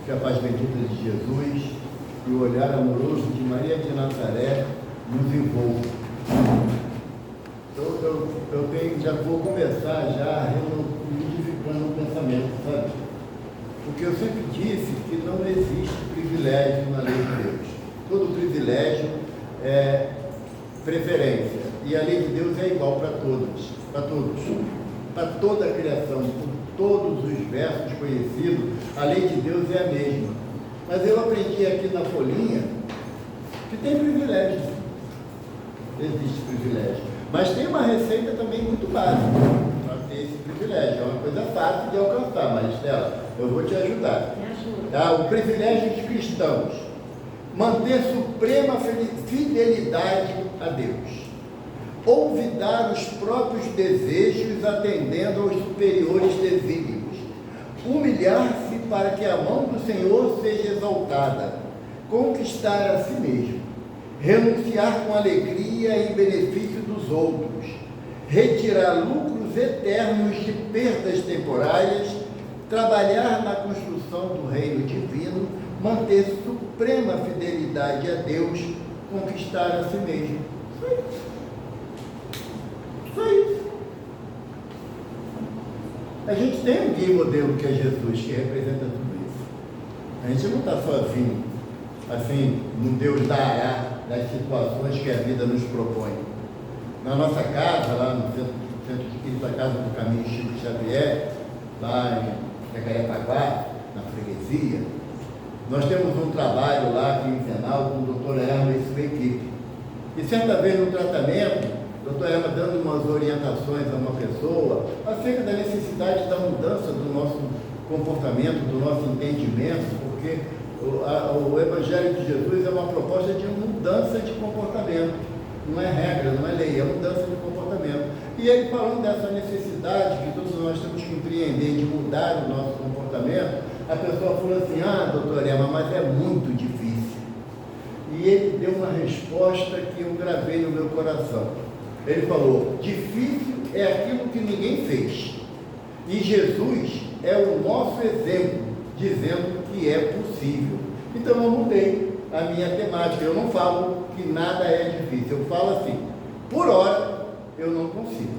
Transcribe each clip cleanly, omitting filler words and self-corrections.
que a paz bendita de Jesus e o olhar amoroso de Maria de Nazaré nos envolva. Eu já vou começar já modificando o pensamento, sabe? Porque eu sempre disse que não existe privilégio na lei de Deus. Todo privilégio é preferência. E a lei de Deus é igual para todos, para toda a criação, por todos os versos conhecidos, a lei de Deus é a mesma. Mas eu aprendi aqui na folhinha que tem privilégio. Existe privilégio. Mas tem uma receita também muito básica para ter esse privilégio. É uma coisa fácil de alcançar, mas Estela, eu vou te ajudar. Me ajuda. Tá? O privilégio dos cristãos: manter suprema fidelidade a Deus, olvidar os próprios desejos atendendo aos superiores desígnios, humilhar-se para que a mão do Senhor seja exaltada, conquistar a si mesmo, renunciar com alegria em benefício dos outros, retirar lucros eternos de perdas temporárias, trabalhar na construção do reino divino, manter suprema fidelidade a Deus, conquistar a si mesmo. Só isso. Só isso. A gente tem um guia modelo que é Jesus, que representa tudo isso. A gente não está sozinho, assim, no Deus dará das situações que a vida nos propõe. Na nossa casa, lá no Centro Espírita Casa do Caminho Chico Xavier, lá em Jacarepaguá, na freguesia, nós temos um trabalho lá quinzenal com o Dr. Hermes e sua equipe. E certa vez no tratamento, o Dr. Hermes dando umas orientações a uma pessoa acerca da necessidade da mudança do nosso comportamento, do nosso entendimento, porque o Evangelho de Jesus é uma proposta de mudança de comportamento. Não é regra, não é lei, é mudança de comportamento. E ele falando dessa necessidade que todos nós temos que empreender de mudar o nosso comportamento, a pessoa falou assim: doutor Ema, mas é muito difícil. E ele deu uma resposta que eu gravei no meu coração. Ele falou: difícil é aquilo que ninguém fez. E Jesus é o nosso exemplo, dizendo que é possível. Então eu mudei a minha temática. Eu não falo que nada é difícil. Eu falo assim: por hora eu não consigo.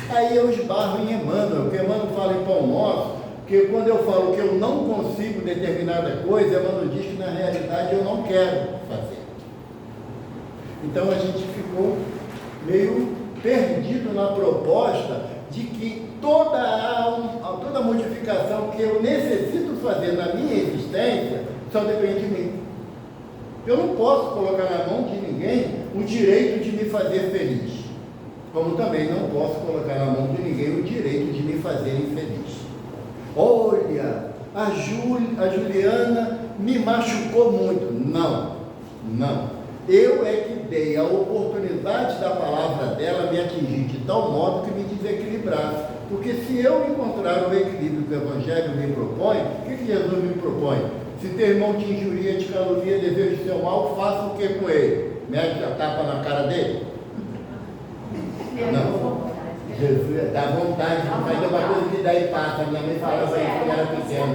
Aí eu esbarro em Emmanuel, que Emmanuel fala em Pão Nosso, que quando eu falo que eu não consigo determinada coisa, Emmanuel diz que na realidade eu não quero fazer. Então a gente ficou meio perdido na proposta de que toda modificação que eu necessito fazer na minha existência só depende de mim. Eu não posso colocar na mão de ninguém o direito de me fazer feliz, como também não posso colocar na mão de ninguém o direito de me fazer infeliz. Olha, a Juliana me machucou muito. Não. Eu é que dei a oportunidade da palavra dela me atingir de tal modo que me desequilibrasse. Porque se eu encontrar o equilíbrio que o Evangelho me propõe, o que Jesus me propõe? Se teu irmão te injuria, te calunia, deseja o seu mal, faça o que com ele? Mete a tapa na cara dele? Não. Jesus dá vontade, mas é uma coisa que daí passa. Minha mãe falava isso quando era pequena.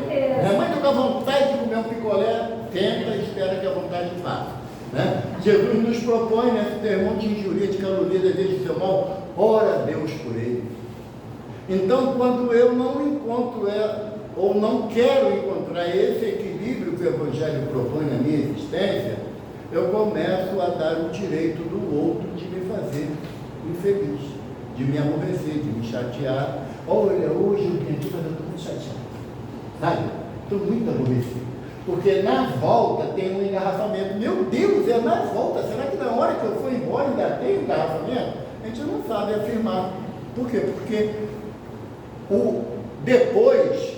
Minha mãe está com vontade de comer um picolé, tenta e espera que a vontade faça. Né? Jesus nos propõe, né? Se teu irmão te injuria, te calunia, deseja o seu mal, ora a Deus por ele. Então, quando eu não encontro ou não quero encontrar esse equilíbrio que o Evangelho propõe na minha existência, eu começo a dar o direito do outro de me fazer infeliz, de me aborrecer, de me chatear. Olha, hoje eu vim aqui, mas eu estou muito chateado, sabe? Estou muito aborrecido, porque na volta tem um engarrafamento. Meu Deus, é na volta? Será que na hora que eu for embora ainda tem um engarrafamento? A gente não sabe afirmar. Por quê? Porque depois,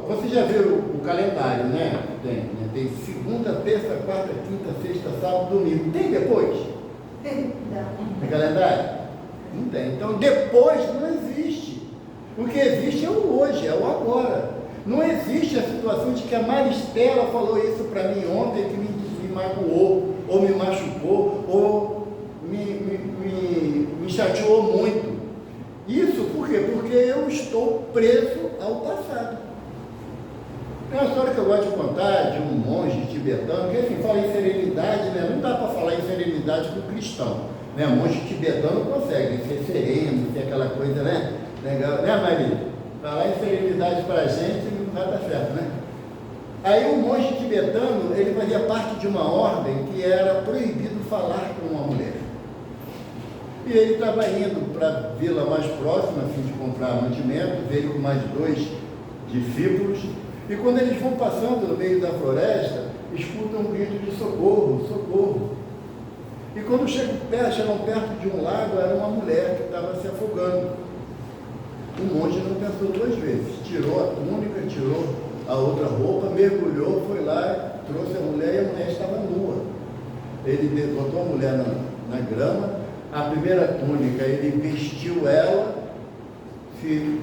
você já viu o calendário, né? Tem segunda, terça, quarta, quinta, sexta, sábado, domingo. Tem depois? Tem calendário? Não tem. Então, depois não existe. O que existe é o hoje, é o agora. Não existe a situação de que a Maristela falou isso para mim ontem, que me magoou, ou me machucou, ou me chateou muito. Isso por quê? Porque eu estou preso ao passado. Tem uma história que eu gosto de contar de um monge tibetano, que assim, fala em serenidade, né? Não dá para falar em serenidade com cristão, né? Monge tibetano consegue ser sereno, ser aquela coisa, né? Legal, né, Maria? Falar em serenidade para a gente não vai dar certo, né? Aí o monge tibetano, ele fazia parte de uma ordem que era proibido falar com uma mulher. E ele estava indo para a vila mais próxima, a fim de comprar mantimentos, ele com mais 2 discípulos, e quando eles vão passando no meio da floresta, escutam um grito de socorro, socorro. E quando chegam perto de um lago, era uma mulher que estava se afogando. O monge não pensou 2 vezes, tirou a túnica, tirou a outra roupa, mergulhou, foi lá, trouxe a mulher e a mulher estava nua. Ele botou a mulher na grama, a primeira túnica ele vestiu ela,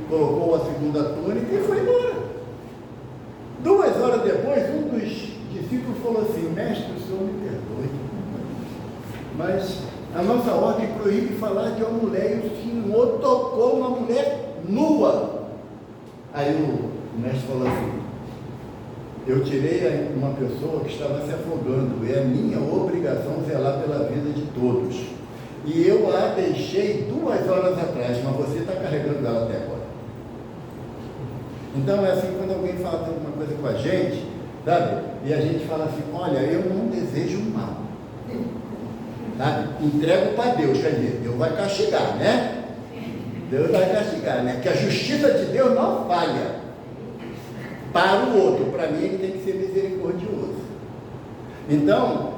colocou a segunda túnica e foi embora. 2 horas depois, um dos discípulos falou assim: mestre, o senhor me perdoe, mas a nossa ordem proíbe falar de uma mulher e o senhor tocou uma mulher nua. Aí o mestre falou assim: eu tirei uma pessoa que estava se afogando, é minha obrigação zelar pela vida de todos, e eu a deixei 2 horas atrás, mas você está carregando ela até agora. Então é assim, quando alguém fala alguma coisa com a gente, sabe, e a gente fala assim: olha, eu não desejo mal, sabe, entrego para Deus, quer dizer, Deus vai castigar, né? Deus vai castigar, né? Que a justiça de Deus não falha para o outro. Para mim, ele tem que ser misericordioso. Então,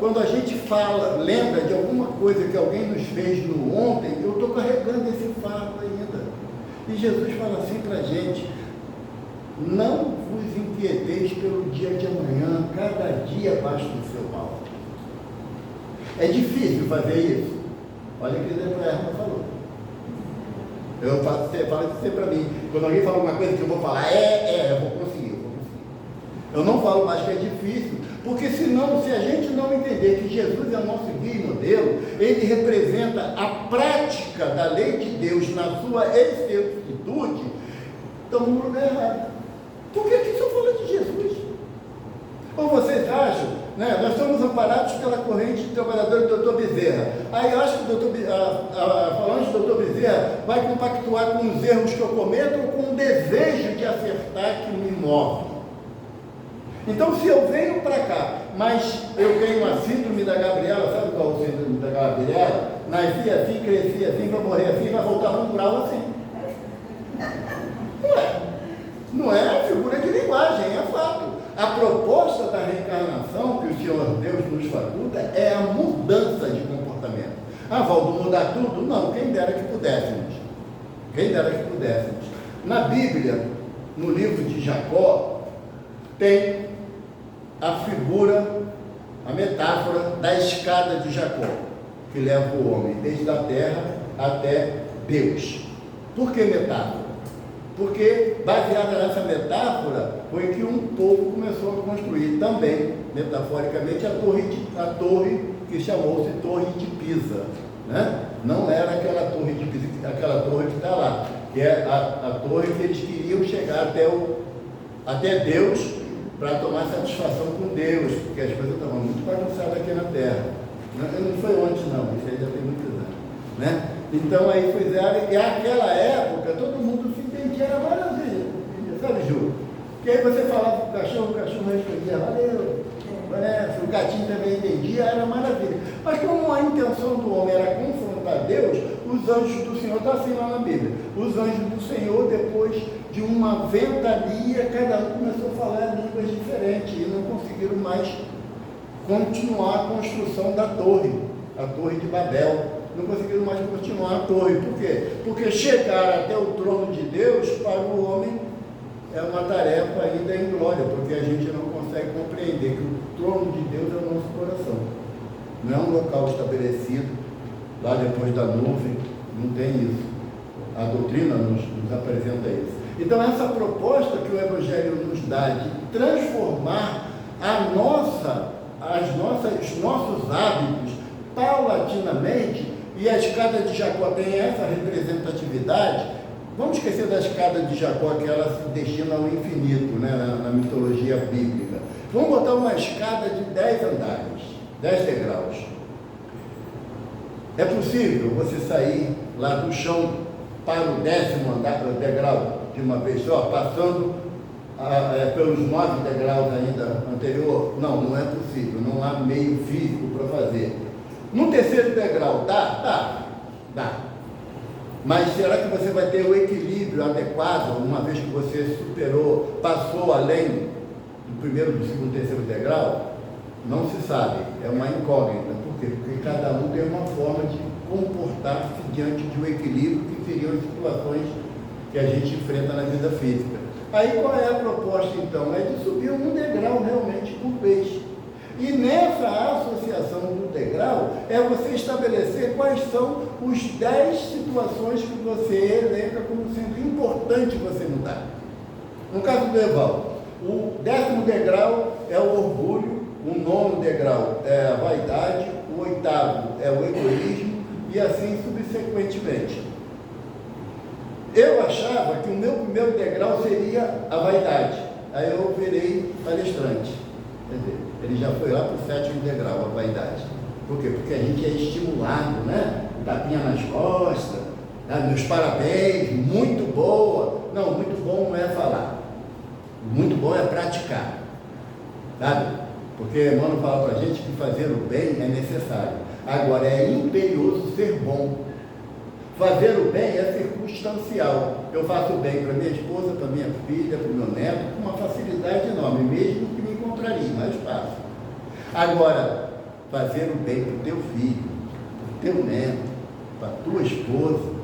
quando a gente fala, lembra de alguma coisa que alguém nos fez no ontem, eu estou carregando esse fardo ainda. E Jesus fala assim para a gente: não vos inquieteis pelo dia de amanhã, cada dia basta o seu mal. É difícil fazer isso? Olha o que o Erma falou. Eu falo isso para mim. Quando alguém fala alguma coisa que eu vou falar, eu vou conseguir. Eu não falo mais que é difícil, porque senão, se a gente não entender que Jesus é o nosso guia e modelo, ele representa a prática da lei de Deus na sua excelsitude, estamos no lugar errado. Por que aqui só fala de Jesus? Ou vocês acham, né, nós estamos amparados pela corrente de trabalhadores do Dr. Bezerra. Aí eu acho que a falange do Dr. Bezerra vai compactuar com os erros que eu cometo ou com o desejo de acertar que me move. Então, se eu venho para cá, mas eu tenho a síndrome da Gabriela, sabe qual é a síndrome da Gabriela? Nasci assim, cresci assim, vai morrer assim, vai voltar para um grau assim. Não é figura de linguagem, é fato. A proposta da reencarnação que o Senhor Deus nos faculta é a mudança de comportamento. Ah, Valdo, mudar tudo? Não, quem dera que pudéssemos. Quem dera que pudéssemos. Na Bíblia, no livro de Jacó, tem a figura, a metáfora da escada de Jacó, que leva o homem desde a terra até Deus. Por que metáfora? Porque, baseada nessa metáfora, foi que um povo começou a construir também, metaforicamente, a torre que chamou-se Torre de Pisa, né? Não era aquela torre de Pisa, aquela torre que está lá, que é a torre que eles queriam chegar até Deus, para tomar satisfação com Deus, porque as coisas estavam muito bagunçadas aqui na Terra. Não foi ontem não, isso aí já tem muitos anos, né? Então aí fizeram, e naquela época todo mundo se entendia, era maravilha, sabe, Ju? Que aí você falava para o cachorro respondia, valeu, o gatinho também entendia, era maravilha. Mas como a intenção do homem era confrontar Deus, os anjos do Senhor, está assim lá na Bíblia, os anjos do Senhor, depois de uma ventania, cada um começou a falar línguas diferentes e não conseguiram mais continuar a construção da torre, a Torre de Babel. Não conseguiram mais continuar a torre. Por quê? Porque chegar até o trono de Deus, para o homem, é uma tarefa ainda em glória, porque a gente não consegue compreender que o trono de Deus é o nosso coração. Não é um local estabelecido, lá depois da nuvem, não tem isso. A doutrina nos apresenta isso. Então, essa proposta que o Evangelho nos dá de transformar os nossos hábitos paulatinamente, e a escada de Jacó tem essa representatividade, Vamos esquecer da escada de Jacó, que ela se destina ao infinito, né, na mitologia bíblica. Vamos botar uma escada de 10 andares, 10 degraus. É possível você sair lá do chão para o 10º degrau de uma vez só, passando pelos 9 degraus ainda anterior? Não, não é possível, não há meio físico para fazer. No 3º degrau, dá. Mas será que você vai ter o equilíbrio adequado, uma vez que você passou além do 1º, do 2º, 3º degrau? Não se sabe, é uma incógnita. Por quê? Porque cada um tem uma forma de comportar-se diante de um equilíbrio, que seriam as situações que a gente enfrenta na vida física. Aí qual é a proposta então? É de subir um degrau realmente por vez. E nessa associação do degrau, é você estabelecer quais são os 10 situações que você elenca como sendo importante você mudar. No caso do Evaldo, o 10º degrau é o orgulho, o 9º degrau é a vaidade, o 8º é o egoísmo e assim subsequentemente. Eu achava que o meu primeiro degrau seria a vaidade. Aí eu virei palestrante. Quer dizer, ele já foi lá para o 7º degrau, a vaidade. Por quê? Porque a gente é estimulado, né? Tapinha nas costas, né? Meus parabéns, muito boa. Não, muito bom não é falar. Muito bom é praticar. Sabe? Porque Emmanuel fala para a gente que fazer o bem é necessário. Agora, é imperioso ser bom. Fazer o bem é circunstancial. Eu faço o bem para minha esposa, para minha filha, para o meu neto, com uma facilidade enorme, mesmo que me contrarie, mas faço. Agora, fazer o bem para o teu filho, para o teu neto, para a tua esposa,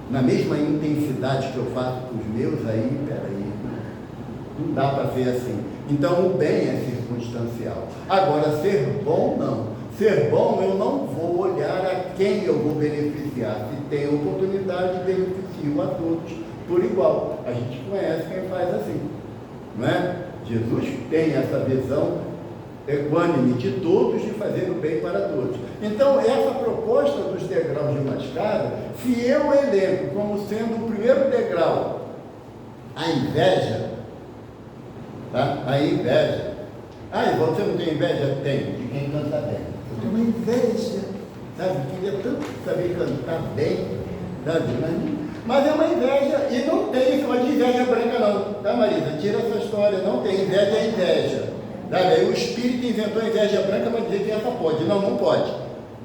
na mesma intensidade que eu faço para os meus, peraí, não dá para ser assim. Então, o bem é circunstancial. Agora, ser bom, não. Ser bom, eu não vou olhar a quem eu vou beneficiar. Se tem oportunidade, beneficio a todos por igual. A gente conhece quem faz assim, não é? Jesus tem essa visão equânime de todos, de fazer o bem para todos. Então, essa proposta dos degraus de uma escada, se eu elenco como sendo o primeiro degrau a inveja, tá? A inveja. Você não tem inveja? Tem, de quem canta bem. Eu tenho uma inveja, sabe? Queria tanto saber cantar bem, sabe? Mas é uma inveja, e não tem isso de inveja branca não, tá, Marisa? Tira essa história, não tem inveja, é inveja. Sabe? Aí o espírito inventou a inveja branca para dizer que essa pode. Não pode.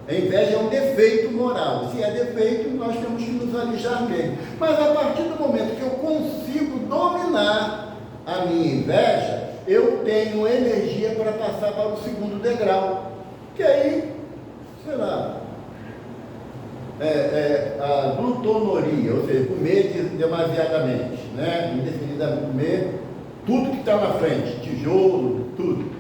A inveja é um defeito moral. Se é defeito, nós temos que nos alijar dele. Mas a partir do momento que eu consigo dominar a minha inveja, eu tenho energia para passar para o 2º degrau. Que aí, sei lá, a glutonoria, ou seja, comer demasiadamente, né? Indefinidamente, comer tudo que está na frente, tijolo, tudo.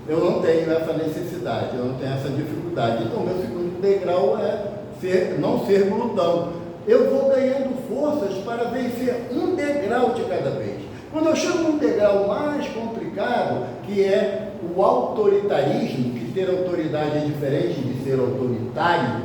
Eu não tenho essa necessidade, eu não tenho essa dificuldade. Então, meu 2º degrau é não ser glutão. Eu vou ganhando forças para vencer um degrau de cada vez. Quando eu chego num degrau mais complicado, que é o autoritarismo, que ter autoridade é diferente de ser autoritário,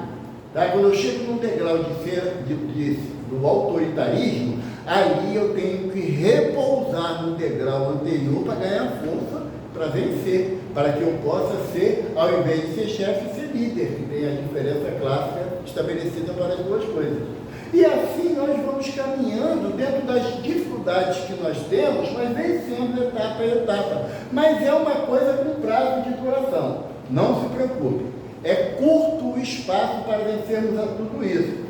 tá? Quando eu chego num degrau do autoritarismo, ali eu tenho que repousar no degrau anterior para ganhar força para vencer, para que eu possa ser, ao invés de ser chefe, ser líder, que tem a diferença clássica estabelecida para as duas coisas. E assim nós vamos caminhando dentro das dificuldades que nós temos, mas vencendo etapa a etapa. Mas é uma coisa com prazo de duração. Não se preocupe. É curto o espaço para vencermos a tudo isso.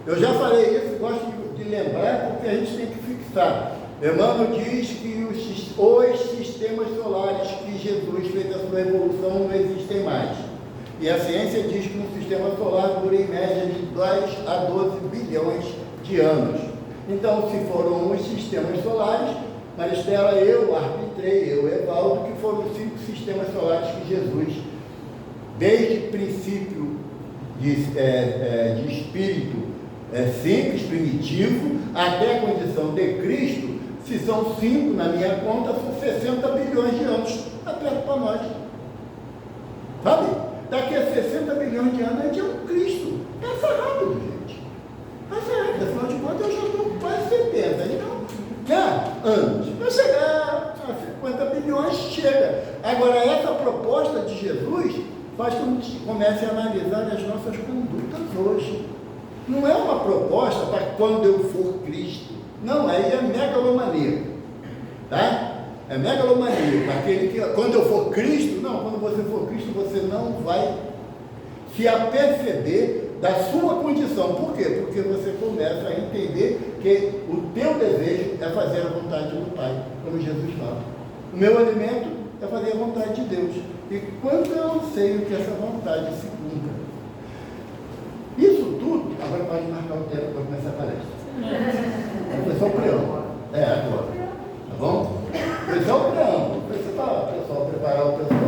Eu já falei isso, gosto de lembrar, porque a gente tem que fixar. Emmanuel diz que os sistemas solares que Jesus fez a sua evolução não existem mais. E a ciência diz que um sistema solar dura em média de 2 a 12 bilhões de anos. Então, se foram os sistemas solares, Maristela, eu arbitrei, Evaldo, que foram 5 sistemas solares que Jesus, desde princípio de espírito simples, primitivo, até a condição de Cristo, se são 5 na minha conta, são 60 bilhões de anos. Está perto para nós. Sabe? Daqui a 60 bilhões de anos a gente é um Cristo. Passa rápido, gente. Passa rápido. Afinal de contas, eu já estou com quase 70. Então, anos. Para chegar a 50 bilhões, chega. Agora, essa proposta de Jesus faz com que a gente comece a analisar as nossas condutas hoje. Não é uma proposta para quando eu for Cristo. Não, aí é megalomania. Tá? É megalomania. Aquele que, quando eu for Cristo, não, quando você for Cristo, você não vai se aperceber da sua condição. Por quê? Porque você começa a entender que o teu desejo é fazer a vontade do Pai, como Jesus fala. O meu alimento é fazer a vontade de Deus. E quando eu anseio que essa vontade se cumpra. Isso tudo, agora pode marcar o tempo para começar a palestra. Foi só o preâmbulo. Agora. Tá bom? Foi só o preâmbulo. Foi para o pessoal preparar o pessoal.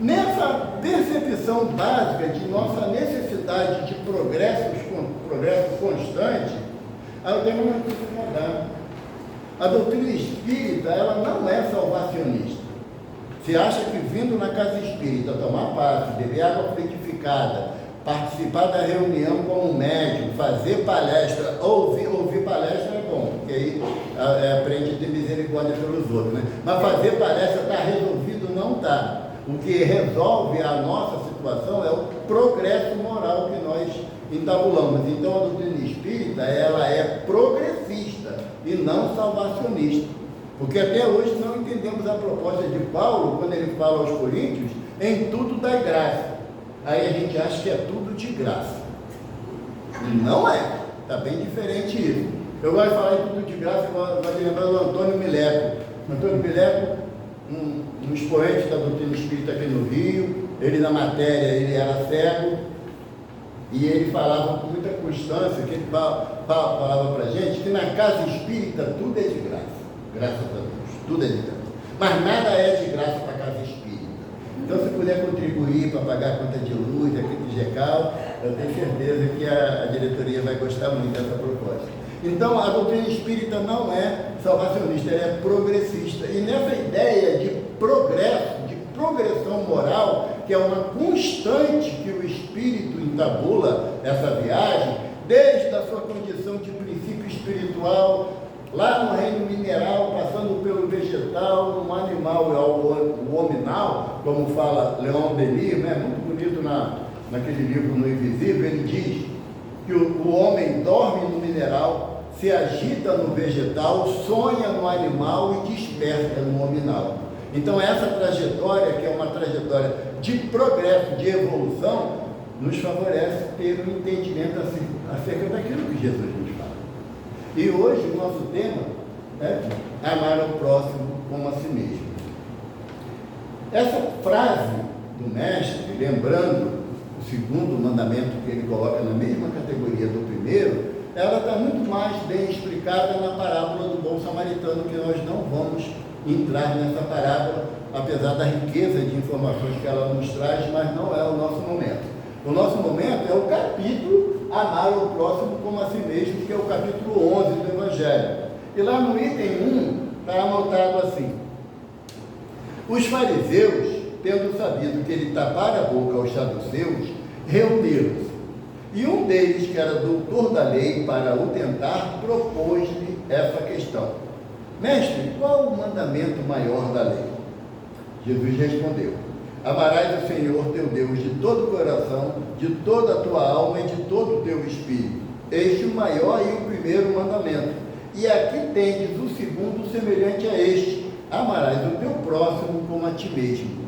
Nessa percepção básica de nossa necessidade de progresso constante, eu tenho uma coisa para dar. A doutrina espírita, ela não é salvacionista. Se acha que vindo na casa espírita, tomar passe, beber água frutificada, participar da reunião como médium, fazer palestra, ouvir palestra é bom, porque aí aprende a ter misericórdia pelos outros, né? Mas fazer palestra está resolvido? Não está. O que resolve a nossa situação é o progresso moral que nós entabulamos. Então a doutrina espírita, ela é progressista e não salvacionista. Porque até hoje não entendemos a proposta de Paulo, quando ele fala aos Coríntios, em tudo dai graça. Aí a gente acha que é tudo de graça. E não é. Está bem diferente isso. Eu gosto de falar em tudo de graça, vai lembrar do Antônio Mileco. Antônio Mileco, um expoente da doutrina espírita aqui no Rio. Ele, na matéria, ele era cego. E ele falava com muita constância, que ele falava para a gente, que na casa espírita tudo é de graça. Graças a Deus, tudo é de graça. Mas nada é de graça para a casa espírita. Então, se puder contribuir para pagar a conta de luz, aqui de GECAL, eu tenho certeza que a diretoria vai gostar muito dessa proposta. Então, a doutrina espírita não é salvacionista, ela é progressista. E nessa ideia de progresso, de progressão moral, que é uma constante que o espírito entabula essa viagem, desde a sua condição de princípio espiritual, lá no reino mineral, passando pelo vegetal, no animal e ao hominal, como fala Leon Denis, né? Muito bonito naquele livro No Invisível, ele diz que o homem dorme no mineral, se agita no vegetal, sonha no animal e desperta no hominal. Então essa trajetória, que é uma trajetória de progresso, de evolução, nos favorece ter um entendimento acerca daquilo que Jesus nos fala. E hoje o nosso tema é amar ao próximo como a si mesmo. Essa frase do mestre, lembrando o segundo mandamento que ele coloca na mesma categoria do primeiro, ela está muito mais bem explicada na parábola do bom samaritano, que nós não vamos entrar nessa parábola, apesar da riqueza de informações que ela nos traz, mas não é o nosso momento. O nosso momento é o capítulo Amar ao Próximo como a si mesmo, que é o capítulo 11 do Evangelho. E lá no item 1 está anotado assim: os fariseus, tendo sabido que ele tapara a boca aos saduceus, reuniram-se. E um deles, que era doutor da lei, para o tentar, propôs-lhe essa questão: mestre, qual o mandamento maior da lei? Jesus respondeu: amarás o Senhor teu Deus de todo o coração, de toda a tua alma e de todo o teu espírito. Este é o maior e o primeiro mandamento. E aqui tendes o segundo semelhante a este: amarás o teu próximo como a ti mesmo.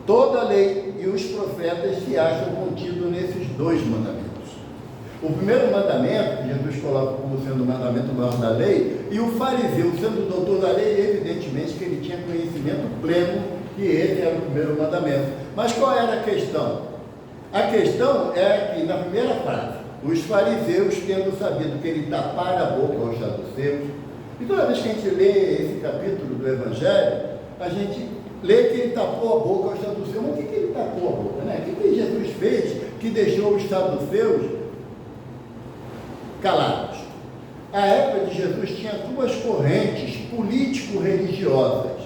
Toda a lei e os profetas se acham contidos nesses dois mandamentos. O primeiro mandamento, que Jesus coloca como sendo o mandamento maior da lei, e o fariseu, sendo o doutor da lei, evidentemente que ele tinha conhecimento pleno que esse era o primeiro mandamento. Mas qual era a questão? A questão é que, na primeira frase, os fariseus, tendo sabido que ele tapara a boca aos saduceus, e toda vez que a gente lê esse capítulo do Evangelho, a gente lê que ele tapou a boca aos saduceus. Mas o que ele tapou a boca, né? O que Jesus fez que deixou os saduceus calados? A época de Jesus tinha duas correntes político-religiosas,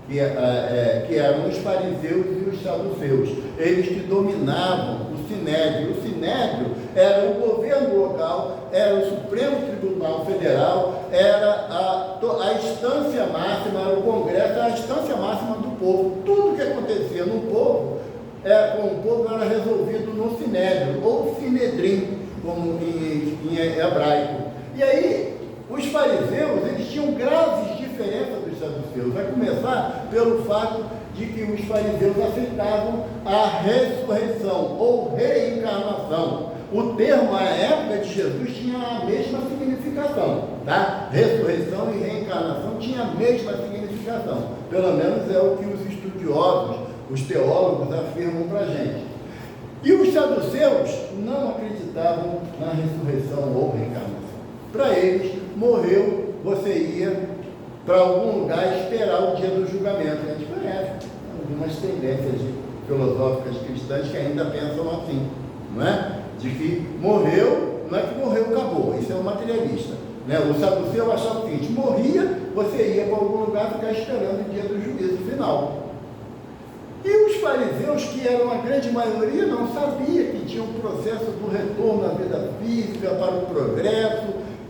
que eram os fariseus e os saduceus. Eles que dominavam o sinédrio. O sinédrio era o governo local, era o Supremo Tribunal Federal, era a instância máxima, era o Congresso, era a instância máxima do povo. Tudo que acontecia no povo, com o povo, era resolvido no Sinédrio, ou Sinedrim, como em hebraico. E aí, os fariseus, eles tinham graves diferenças dos saduceus. Vai começar pelo fato de que os fariseus aceitavam a ressurreição ou reencarnação. O termo, à época de Jesus, tinha a mesma significação, tá? Ressurreição e reencarnação tinha a mesma significação. Pelo menos é o que os estudiosos, os teólogos afirmam para a gente. E os saduceus não acreditavam na ressurreição ou reencarnação. Para eles, morreu, você ia para algum lugar esperar o dia do julgamento. A gente conhece algumas tendências filosóficas cristãs que ainda pensam assim, não é? De que morreu, não é que morreu, acabou. Isso é um materialista, né? O saduceu achava o seguinte: morria, você ia para algum lugar ficar esperando o dia do juízo final. E os fariseus, que eram a grande maioria, não sabia que tinha um processo do retorno à vida física para o progresso,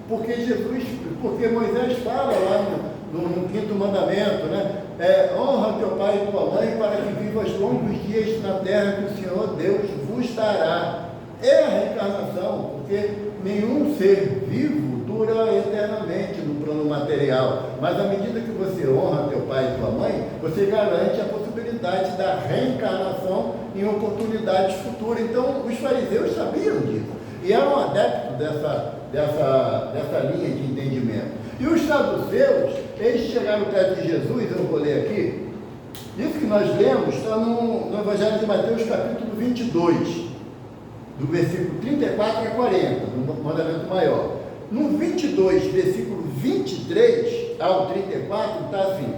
porque Moisés fala lá no quinto mandamento, né? Honra teu pai e tua mãe para que vivas longos dias na terra que o Senhor Deus vos dará. É a reencarnação, porque nenhum ser vivo dura eternamente no plano material, mas à medida que você honra teu pai e tua mãe, você garante a possibilidade da reencarnação em oportunidades futuras. Então, os fariseus sabiam disso e eram adeptos dessa linha de entendimento. E os saduceus, eles chegaram perto de Jesus, eu vou ler aqui, isso que nós lemos está no Evangelho de Mateus, capítulo 22, do versículo 34 a 40, no mandamento maior. No 22, versículo 23 ao 34, está assim: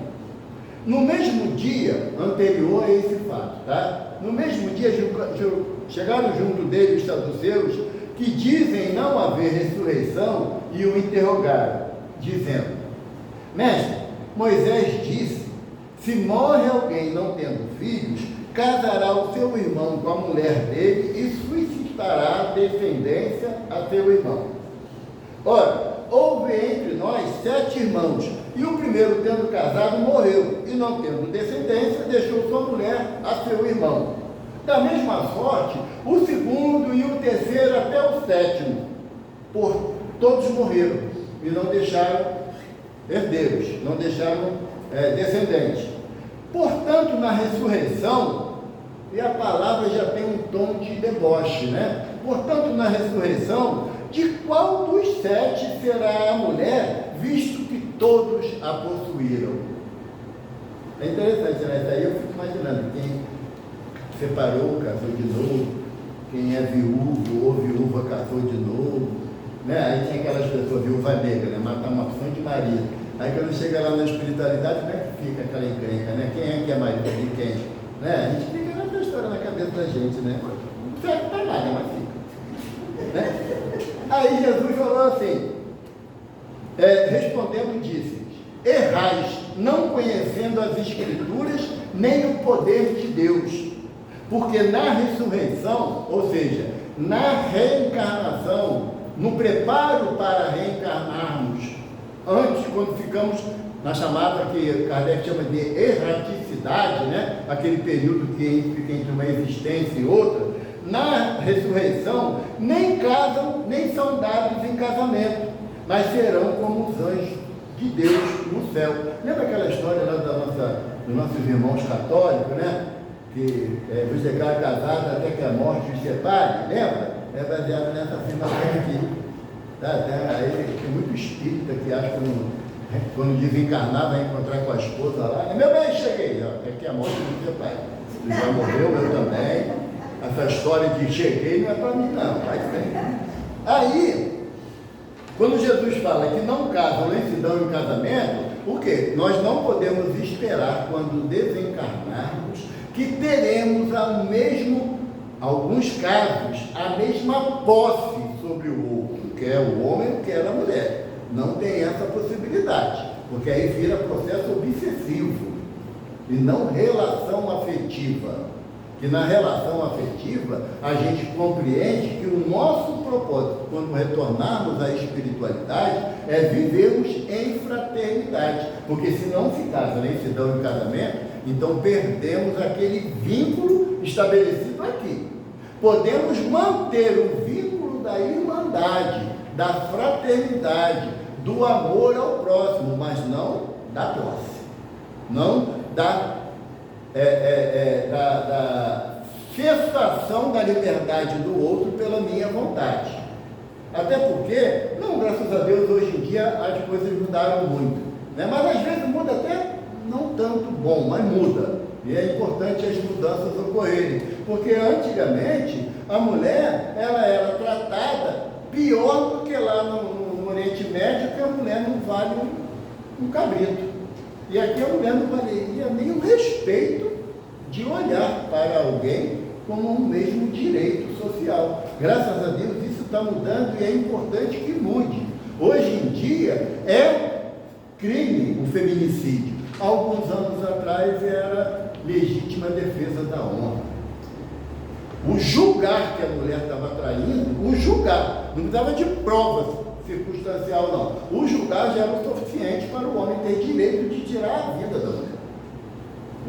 no mesmo dia anterior a esse fato, tá? No mesmo dia chegaram junto dele os saduceus, que dizem não haver ressurreição, e o interrogaram, dizendo: mestre, Moisés disse, se morre alguém não tendo filhos, casará o seu irmão com a mulher dele e suscitará descendência a seu irmão. Ora, houve entre nós 7 irmãos, e o primeiro, tendo casado, morreu, e não tendo descendência, deixou sua mulher a seu irmão. Da mesma sorte, o segundo e o terceiro até o 7º, todos morreram, e não deixaram herdeiros, não deixaram descendentes. Portanto, na ressurreição, e a palavra já tem um tom de deboche, né? Portanto, na ressurreição, de qual dos 7 será a mulher, visto que todos a possuíram? É interessante, né? Isso aí eu fico imaginando, quem separou, casou de novo, quem é viúvo ou viúva casou de novo, né? Aí tem aquelas pessoas, viúva negra, né? Matar uma opção de marido. Aí quando chega lá na espiritualidade, como é que fica aquela encrenca, né? Quem é que é marido de quem? Né? A gente fica nessa história na cabeça da gente, né? Não serve para nada, mas fica. Né? Aí Jesus falou assim, respondendo, disse-lhes: errais, não conhecendo as Escrituras, nem o poder de Deus, porque na ressurreição, ou seja, na reencarnação, no preparo para reencarnarmos, antes, quando ficamos na chamada que Kardec chama de erraticidade, né? Aquele período que fica entre uma existência e outra, na ressurreição, nem casam, nem são dados em casamento, mas serão como os anjos de Deus no céu. Lembra aquela história lá dos nossos irmãos católicos, né? Que vos declara casado até que a morte os separe, lembra? É baseado nessa afirmação aqui. Tá? Aí tem muito espírita que acha que quando desencarnar vai encontrar com a esposa lá. Meu bem, cheguei, ó, até que a morte nos separe. Ele já morreu, eu também. Essa história de cheguei não é para mim, não, faz bem. Aí, quando Jesus fala que não casam nem se dão em casamento, o quê? Nós não podemos esperar, quando desencarnarmos, que teremos alguns casos, a mesma posse sobre o outro, quer o homem, quer a mulher. Não tem essa possibilidade, porque aí vira processo obsessivo e não relação afetiva. que na relação afetiva a gente compreende que o nosso propósito, quando retornarmos à espiritualidade, é vivermos em fraternidade, porque se não se casa nem se dão em casamento, então perdemos aquele vínculo estabelecido aqui. Podemos manter o vínculo da irmandade, da fraternidade, do amor ao próximo, mas não da posse, não da cessação da liberdade do outro pela minha vontade. Até porque, não, graças a Deus, hoje em dia as coisas mudaram muito, né? Mas às vezes muda até não tanto bom, mas muda. E é importante as mudanças ocorrerem, porque antigamente a mulher ela era tratada pior do que lá no Oriente Médio, que a mulher não vale um cabrito. E aqui a mulher não valeria nem o respeito de olhar para alguém como um mesmo direito social. Graças a Deus isso está mudando e é importante que mude. Hoje em dia é crime o feminicídio. Há alguns anos atrás era legítima defesa da honra. O julgar que a mulher estava traindo, o julgar, não precisava de provas circunstancial não. O julgar já era o suficiente para o homem ter direito de tirar a vida da mulher.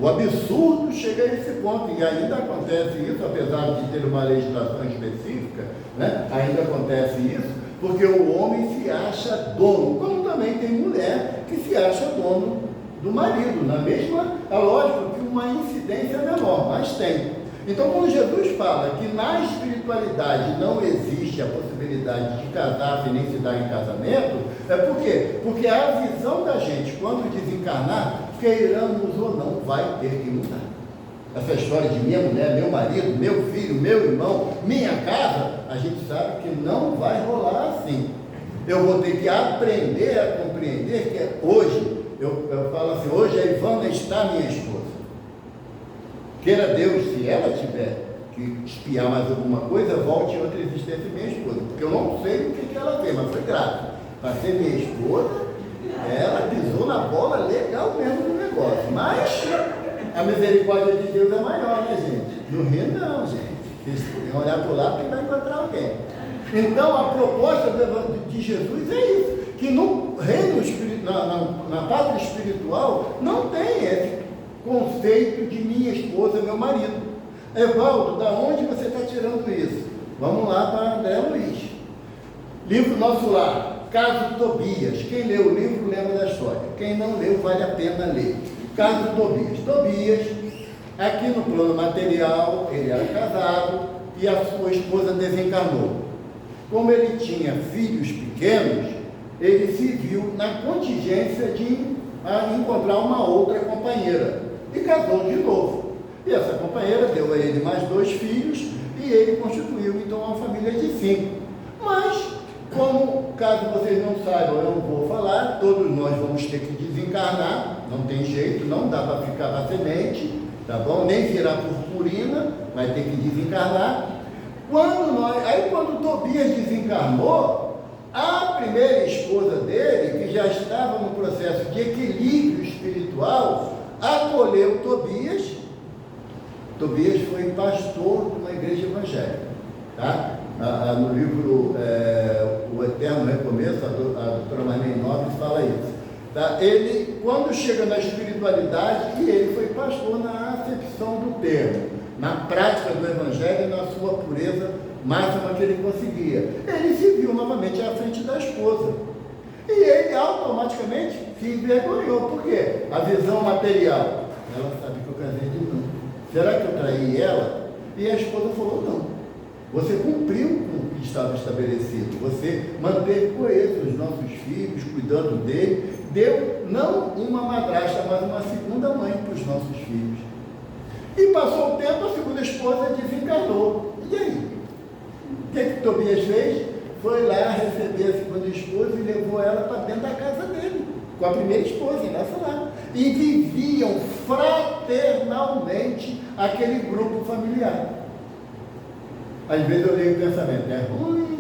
O absurdo chega a esse ponto, e ainda acontece isso, apesar de ter uma legislação específica, né? Ainda acontece isso, porque o homem se acha dono, como também tem mulher que se acha dono do marido, na mesma, é lógico que uma incidência menor, mas tem. Então, quando Jesus fala que na espiritualidade não existe a possibilidade de casar-se nem se dar em casamento, é por quê? Porque a visão da gente, quando desencarnar, queiramos ou não, vai ter que mudar. Essa história de minha mulher, meu marido, meu filho, meu irmão, minha casa, a gente sabe que não vai rolar assim. Eu vou ter que aprender a compreender que hoje, eu falo assim, hoje a Ivana está minha esposa. Queira Deus, se ela tiver que espiar mais alguma coisa, volte em outra existência minha esposa, porque eu não sei o que ela fez, mas foi grave. Para ser minha esposa, ela pisou na bola legal mesmo no negócio, mas a misericórdia de Deus é maior, né, gente? No Rio não, gente. Vocês podem olhar para o lado e vai encontrar alguém. Então a proposta de Jesus é isso, que no reino espiritual, na pátria espiritual, não tem esse conceito de minha esposa, meu marido. Evaldo, da onde você está tirando isso? Vamos lá para André Luiz. Livro Nosso Lar, Caso Tobias. Quem leu o livro lembra da história. Quem não leu, vale a pena ler. Caso Tobias. Tobias, aqui no plano material, ele era casado e a sua esposa desencarnou. Como ele tinha filhos pequenos, ele se viu na contingência de encontrar uma outra companheira e casou de novo. E essa companheira deu a ele mais 2 filhos e ele constituiu então uma família de 5. Mas, como, caso vocês não saibam, eu não vou falar, todos nós vamos ter que desencarnar, não tem jeito, não dá para ficar na semente, tá bom? Nem virar purpurina, vai ter que desencarnar. Quando Tobias desencarnou, a primeira esposa dele, que já estava no processo de equilíbrio espiritual, acolheu Tobias. Tobias foi pastor de uma igreja evangélica, tá? No livro O Eterno Recomeço, a doutora Marlene Nobre fala isso, tá? Ele, quando chega na espiritualidade, e ele foi pastor na acepção do termo, na prática do evangelho e na sua pureza máxima que ele conseguia, ele se viu novamente à frente da esposa. E ele automaticamente se envergonhou. Por quê? A visão material. Ela sabe que eu casei de novo. Será que eu traí ela? E a esposa falou, não. Você cumpriu com o que estava estabelecido. Você manteve coeso os nossos filhos, cuidando dele. Deu não uma madrasta, mas uma segunda mãe para os nossos filhos. E passou o tempo, a segunda esposa desencarnou. E aí? O que Tobias fez? Foi lá receber a segunda esposa e levou ela para dentro da casa dele, com a primeira esposa, nessa lá. E viviam fraternalmente aquele grupo familiar. Às vezes eu leio o pensamento, é ruim.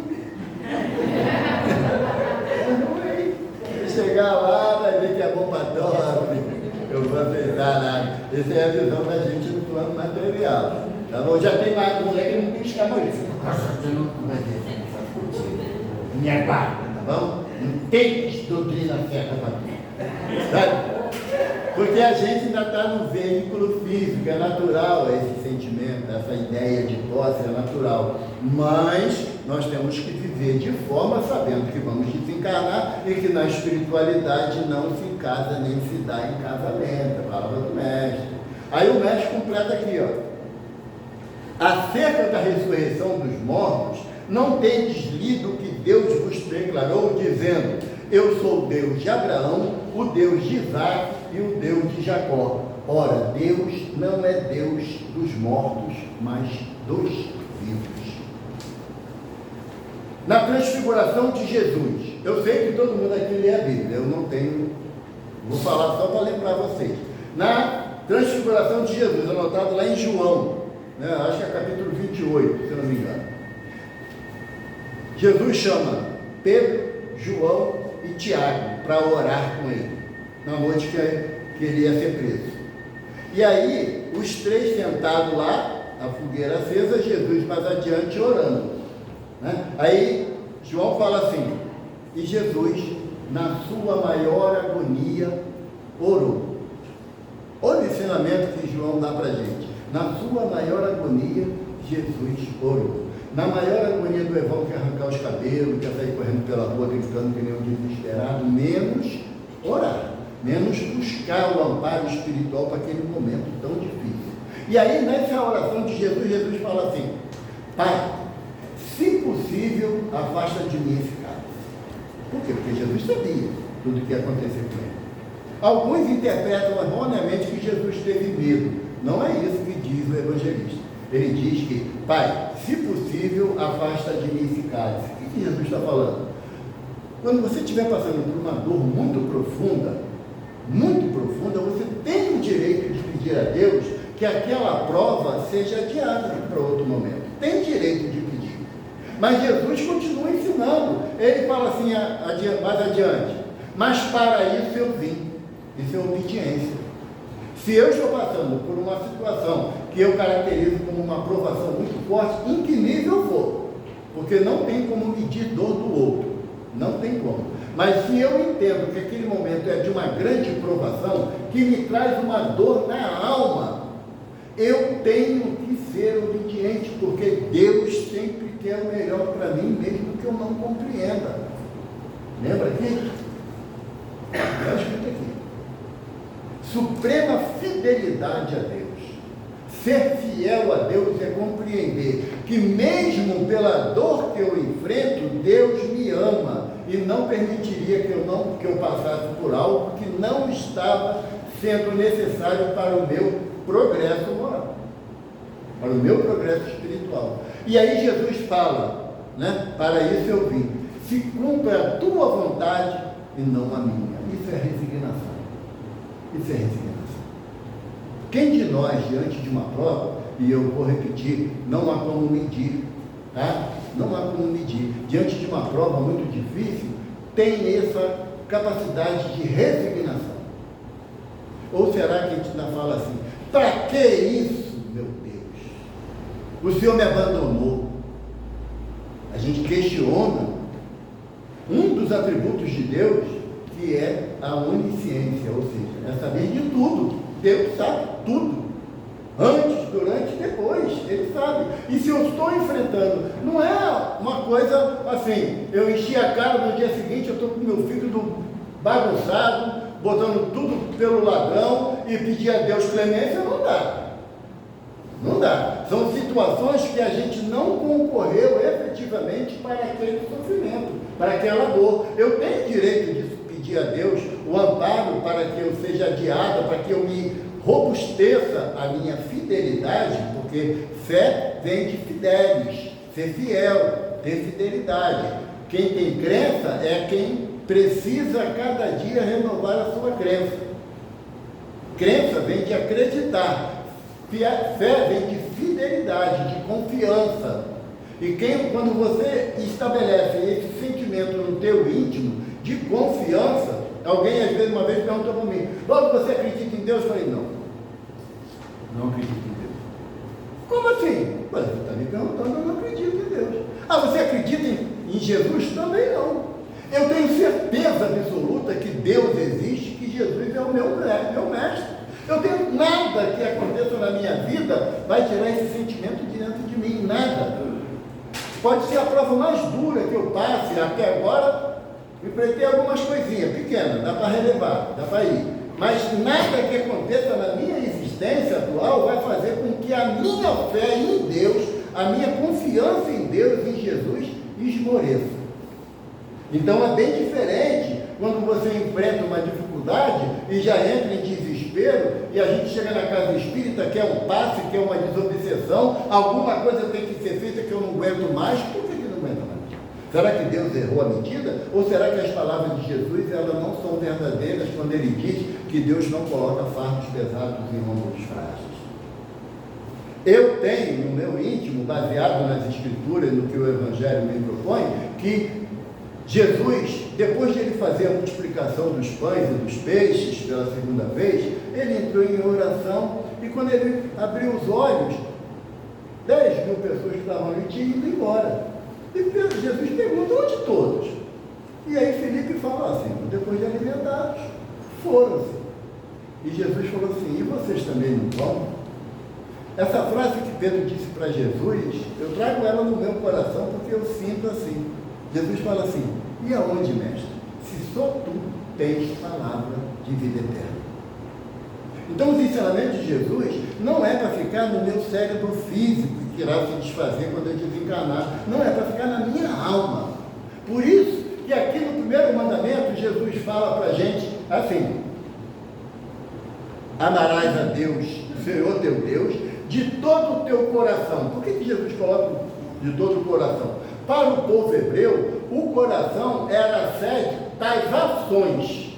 É ruim. Chegar lá, vai ver que é bom para todos. Eu vou aceitar nada. Essa é a visão da gente no plano material. Tá bom? Já tem mais moleque que não tem que ficar mais. Me aguarda, tá bom? Não tem doutrina certa para mim. Sabe? Porque a gente ainda está no veículo físico, é natural esse sentimento, essa ideia de posse é natural. Mas nós temos que viver de forma sabendo que vamos desencarnar e que na espiritualidade não se casa nem se dá em casamento, a palavra do mestre. Aí o mestre completa aqui, ó. Acerca da ressurreição dos mortos, não tendes lido o que Deus vos declarou, dizendo: eu sou o Deus de Abraão, o Deus de Isaac e o Deus de Jacó. Ora, Deus não é Deus dos mortos, mas dos vivos. Na transfiguração de Jesus, eu sei que todo mundo aqui lê a Bíblia, eu não tenho, vou falar só para lembrar vocês. Na transfiguração de Jesus, anotado lá em João, né, acho que é capítulo 28, se não me engano. Jesus chama Pedro, João e Tiago para orar com ele, na noite que ele ia ser preso. E aí, os três sentados lá, a fogueira acesa, Jesus mais adiante orando, né? Aí, João fala assim: e Jesus, na sua maior agonia, orou. Olha o ensinamento que João dá para a gente. Na sua maior agonia, Jesus orou. Na maior agonia do Evão, que arrancar os cabelos, quer sair correndo pela rua, gritando que nem um desesperado, menos orar, menos buscar o amparo espiritual para aquele momento tão difícil. E aí, nessa oração de Jesus, Jesus fala assim: Pai, se possível, afasta de mim esse cálice. Por quê? Porque Jesus sabia tudo o que ia acontecer com ele. Alguns interpretam erroneamente que Jesus teve medo. Não é isso que diz o evangelista. Ele diz que: Pai, se possível, afasta de mim esse cálice. O que Jesus está falando? Quando você estiver passando por uma dor muito profunda, você tem o direito de pedir a Deus que aquela prova seja adiada para outro momento. Tem direito de pedir. Mas Jesus continua ensinando. Ele fala assim mais adiante: mas para isso eu vim. Isso é obediência. Se eu estou passando por uma situação que eu caracterizo como uma provação muito forte, em que nível eu for? Porque não tem como medir dor do outro. Não tem como. Mas se eu entendo que aquele momento é de uma grande provação, que me traz uma dor na alma, eu tenho que ser obediente, porque Deus sempre quer o melhor para mim, mesmo que eu não compreenda. Lembra aqui? Está escrito aqui. Suprema fidelidade a Deus. Ser fiel a Deus é compreender que mesmo pela dor que eu enfrento, Deus me ama e não permitiria que eu passasse por algo que não estava sendo necessário para o meu progresso moral, para o meu progresso espiritual. E aí Jesus fala, né? Para isso eu vim. Se cumpra a tua vontade e não a minha. Isso é resignação. Isso é resignação. Quem de nós, diante de uma prova, e eu vou repetir, não há como medir, tá? Não há como medir. Diante de uma prova muito difícil, tem essa capacidade de resignação. Ou será que a gente ainda fala assim: para que isso, meu Deus? O Senhor me abandonou. A gente questiona um dos atributos de Deus, que é a onisciência, ou seja, é saber de tudo. Deus sabe tudo. Antes, durante e depois, Ele sabe. E se eu estou enfrentando, não é uma coisa assim, eu enchi a cara no dia seguinte, eu estou com meu filho bagunçado, botando tudo pelo ladrão e pedir a Deus clemência, não dá. Não dá. São situações que a gente não concorreu efetivamente para aquele sofrimento, para aquela dor. Eu tenho direito de pedir a Deus o amparo para que eu seja adiada, para que eu me robusteça a minha fidelidade, porque fé vem de fidelis, ser fiel, ter fidelidade. Quem tem crença é quem precisa a cada dia renovar a sua crença. Crença vem de acreditar. Fé vem de fidelidade, de confiança. E quando você estabelece esse sentimento no teu íntimo de confiança, alguém às vezes uma vez perguntou para mim: logo você acredita em Deus? Eu falei: não acredito em Deus. Como assim? Você está me perguntando, eu não acredito em Deus. Ah, você acredita em Jesus? Também não. Eu tenho certeza absoluta que Deus existe, que Jesus é o meu mestre. Eu tenho nada que aconteça na minha vida vai tirar esse sentimento de dentro de mim, nada. Pode ser a prova mais dura que eu passe até agora, enfrentei algumas coisinhas pequenas, dá para relevar, dá para ir. Mas nada que aconteça na minha existência atual vai fazer com que a minha fé em Deus, a minha confiança em Deus, em Jesus, esmoreça. Então é bem diferente quando você enfrenta uma dificuldade e já entra em desespero e a gente chega na casa espírita, quer um passe, quer uma desobsessão, alguma coisa tem que ser feita que eu não aguento mais. Por que não aguenta mais? Será que Deus errou a medida? Ou será que as palavras de Jesus elas não são verdadeiras quando ele diz que Deus não coloca fardos pesados em ombros frágeis? Eu tenho no meu íntimo, baseado nas Escrituras, no que o Evangelho me propõe, que Jesus, depois de ele fazer a multiplicação dos pães e dos peixes pela segunda vez, ele entrou em oração e quando ele abriu os olhos, 10 mil pessoas que estavam ali tinham ido embora. E Jesus pergunta, onde todos? E aí Filipe fala assim, depois de alimentados, foram-se. E Jesus falou assim, e vocês também não vão? Essa frase que Pedro disse para Jesus, eu trago ela no meu coração porque eu sinto assim. Jesus fala assim, e aonde, mestre? Se só tu tens palavra de vida eterna. Então os ensinamentos de Jesus não é para ficar no meu cérebro físico, que irá se desfazer quando eu desencarnar. Não, é para ficar na minha alma. Por isso que aqui no primeiro mandamento, Jesus fala para a gente assim, amarás a Deus, Senhor teu Deus, de todo o teu coração. Por que Jesus coloca de todo o coração? Para o povo hebreu, o coração era a sede das ações,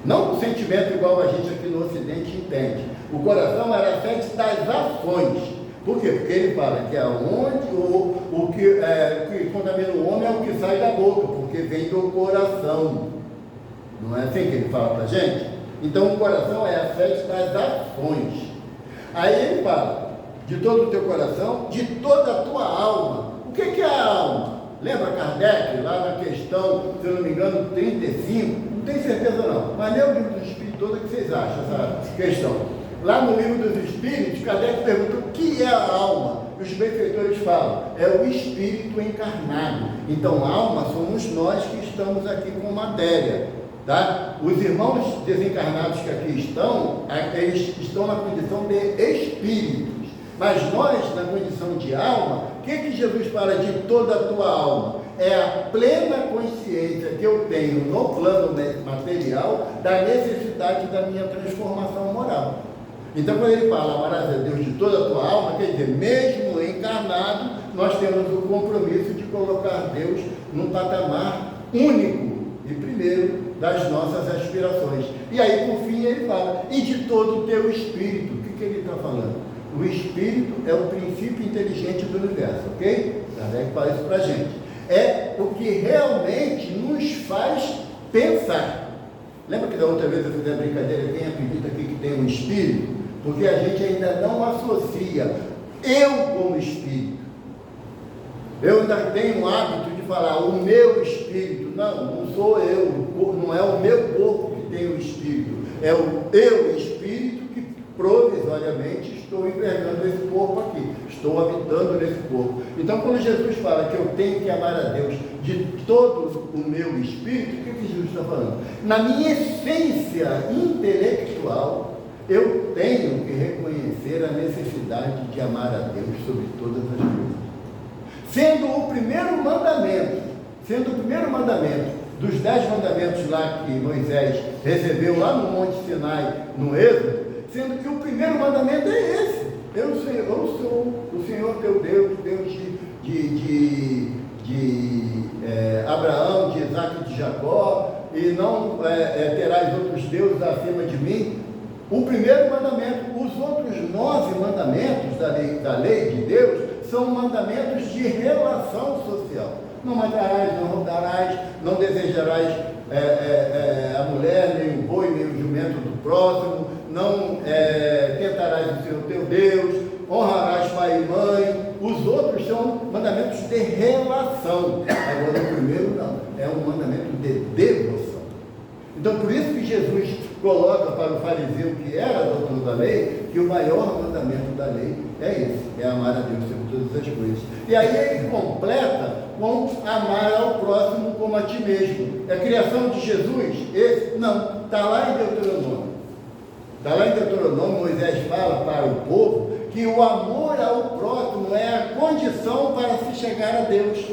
não do sentimento igual a gente aqui no Ocidente entende. O coração era a sede das ações. Por quê? Porque ele fala que aonde o que contamina o homem é o que sai da boca, porque vem do coração. Não é assim que ele fala para a gente? Então o coração é a sede das ações. Aí ele fala, de todo o teu coração, de toda a tua alma. O que é a alma? Lembra Kardec, lá na questão, se eu não me engano, 35? Não tenho certeza não, mas lê o livro dos Espíritos todo, o que vocês acham essa questão? Lá no livro dos Espíritos, Kardec pergunta o que é a alma? Os benfeitores falam, é o espírito encarnado. Então, alma somos nós que estamos aqui com matéria. Tá? Os irmãos desencarnados que aqui estão, eles estão na condição de espíritos. Mas nós, na condição de alma, o que Jesus fala de toda a tua alma? É a plena consciência que eu tenho no plano material da necessidade da minha transformação moral. Então, quando ele fala, amarás a Deus de toda a tua alma, quer dizer, mesmo encarnado, nós temos o compromisso de colocar Deus num patamar único e primeiro das nossas aspirações. E aí, por fim, ele fala, e de todo o teu espírito. O que ele está falando? O espírito é o princípio inteligente do universo, ok? Kardec fala isso para a gente. É o que realmente nos faz pensar. Lembra que da outra vez eu fiz a brincadeira, quem acredita aqui que tem um espírito? Porque a gente ainda não associa eu como espírito. Eu ainda tenho o hábito de falar o meu espírito. Não sou eu, não é o meu corpo que tem o espírito. É o eu espírito que provisoriamente estou envergando esse corpo aqui. Estou habitando nesse corpo. Então, quando Jesus fala que eu tenho que amar a Deus de todo o meu espírito, o que Jesus está falando? Na minha essência intelectual, eu tenho que reconhecer a necessidade de amar a Deus sobre todas as coisas. Sendo o primeiro mandamento dos 10 mandamentos lá que Moisés recebeu lá no Monte Sinai, no Êxodo, sendo que o primeiro mandamento é esse. Eu sou o Senhor teu Deus, Deus de Abraão, de Isaac e de Jacó, e não terás outros deuses acima de mim. O primeiro mandamento. Os outros 9 mandamentos da lei de Deus são mandamentos de relação social. Não matarás, não roubarás, não desejarás a mulher, nem o boi, nem o jumento do próximo, não tentarás o Senhor teu Deus, honrarás mandamentos de relação. Agora, o primeiro não, é um mandamento de devoção. Então, por isso que Jesus coloca para o fariseu que era doutor da lei, que o maior mandamento da lei é esse, é amar a Deus sobre todas as coisas. E aí ele completa com amar ao próximo como a ti mesmo. É a criação de Jesus? Esse? Não, está lá em Deuteronômio. Está lá em Deuteronômio, Moisés fala para o povo que o amor ao próximo é a condição para se chegar a Deus.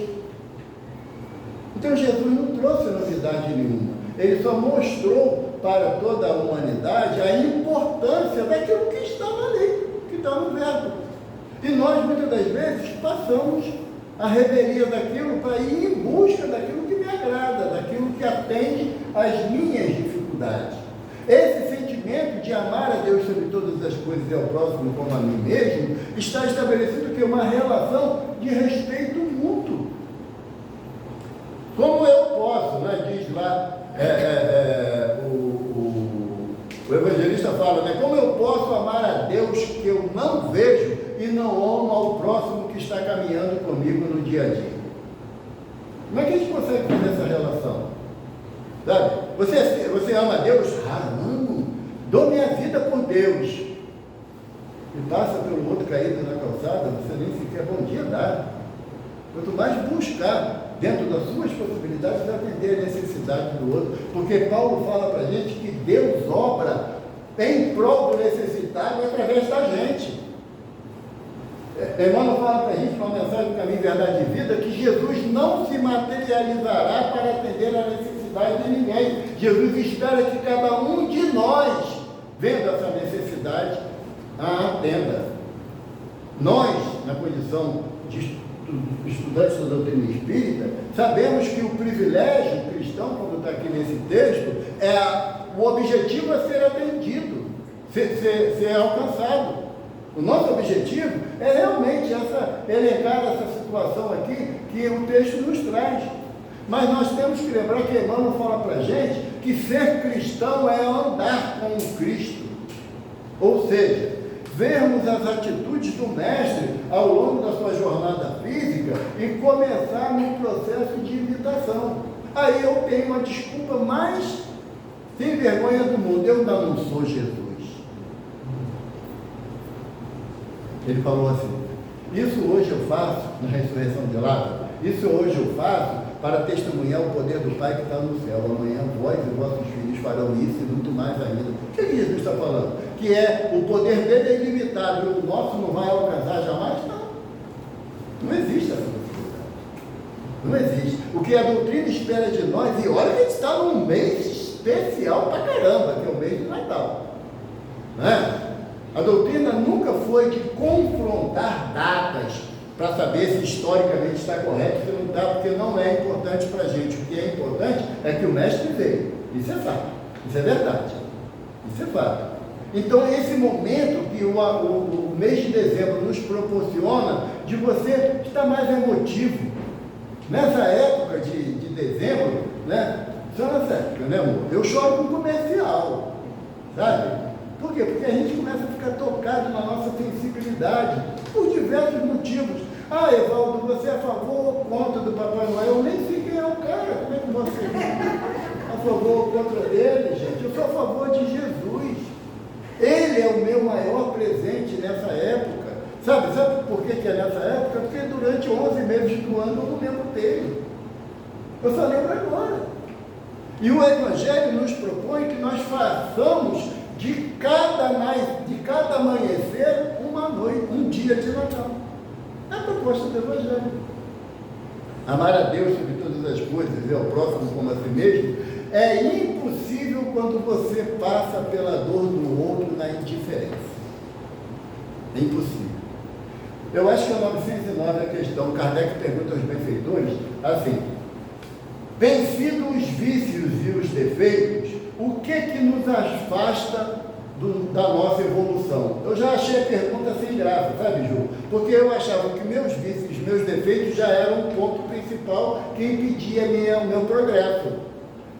Então Jesus não trouxe novidade nenhuma. Ele só mostrou para toda a humanidade a importância daquilo que está na lei, que está no verbo. E nós, muitas das vezes, passamos a revelia daquilo para ir em busca daquilo que me agrada, daquilo que atende às minhas dificuldades. Esse sentimento de amar a Deus sobre todas as coisas e ao próximo como a mim mesmo, está estabelecido que é uma relação de respeito mútuo. Como eu posso, né, diz lá, o evangelista fala, né, como eu posso amar a Deus que eu não vejo e não amo ao próximo que está caminhando comigo no dia a dia? Como é que a gente consegue fazer essa relação? Sabe? Você ama a Deus? Amo, dou minha vida por Deus. E passa pelo outro caído na calçada, você nem sequer bom dia dá. Quanto mais buscar dentro das suas possibilidades, atender a necessidade do outro, porque Paulo fala para a gente que Deus obra em prol do necessitado através da gente. Emmanuel fala para a gente, uma mensagem do Caminho, Verdade e Vida, que Jesus não se materializará para atender a necessidade de ninguém. Jesus espera que cada um de nós, vendo essa necessidade, a atenda. Nós, na condição de estudantes da doutrina espírita, sabemos que o privilégio cristão, como está aqui nesse texto, é o objetivo a ser atendido, ser alcançado. O nosso objetivo é realmente elencar essa situação aqui que o texto nos traz. Mas nós temos que lembrar que Emmanuel fala para a gente que ser cristão é andar com o Cristo. Ou seja, vermos as atitudes do mestre ao longo da sua jornada física e começar num processo de imitação. Aí eu tenho uma desculpa mais sem vergonha do mundo: eu não sou Jesus. Ele falou assim: isso hoje eu faço na ressurreição de Lázaro, isso hoje eu faço para testemunhar o poder do Pai que está no céu. Amanhã vós e vossos filhos farão isso e muito mais ainda. O que Jesus está falando? Que o poder dele é ilimitado e o nosso não vai alcançar jamais? Não existe essa possibilidade. Não existe. O que a doutrina espera de nós, e olha que a gente está num mês especial pra caramba, que é o mês de Natal, né? A doutrina nunca foi de confrontar datas para saber se historicamente está correto ou se não está, porque não é importante para a gente. O que é importante é que o mestre veio. Isso é fato, isso é verdade, isso é fato. Então, esse momento que o mês de dezembro nos proporciona, de você estar mais emotivo. Nessa época de dezembro, né? Só nessa época, né, amor? Eu choro com comercial, sabe? Por quê? Porque a gente começa a ficar tocado na nossa sensibilidade, por diversos motivos. Ah, Evaldo, você é a favor ou contra do Papai Noel? Eu nem sei quem é o cara, como é que você é a favor ou contra dele, gente? Eu sou a favor de Jesus. Ele é o meu maior presente nessa época. Sabe por que é nessa época? Porque durante 11 meses do ano eu não lembro dele. Eu só lembro agora. E o Evangelho nos propõe que nós façamos de cada amanhecer uma noite, um dia de Natal. É a proposta do Evangelho. Amar a Deus sobre todas as coisas e ao próximo como a si mesmo é impossível quando você passa pela dor do outro na indiferença. É impossível. Eu acho que é 909 a questão. Kardec pergunta aos benfeitores assim: vencidos os vícios e os defeitos, o que nos afasta da nossa evolução? Eu já achei a pergunta sem graça, sabe, Ju? Porque eu achava que meus vícios, meus defeitos já eram o ponto principal que impedia o meu progresso.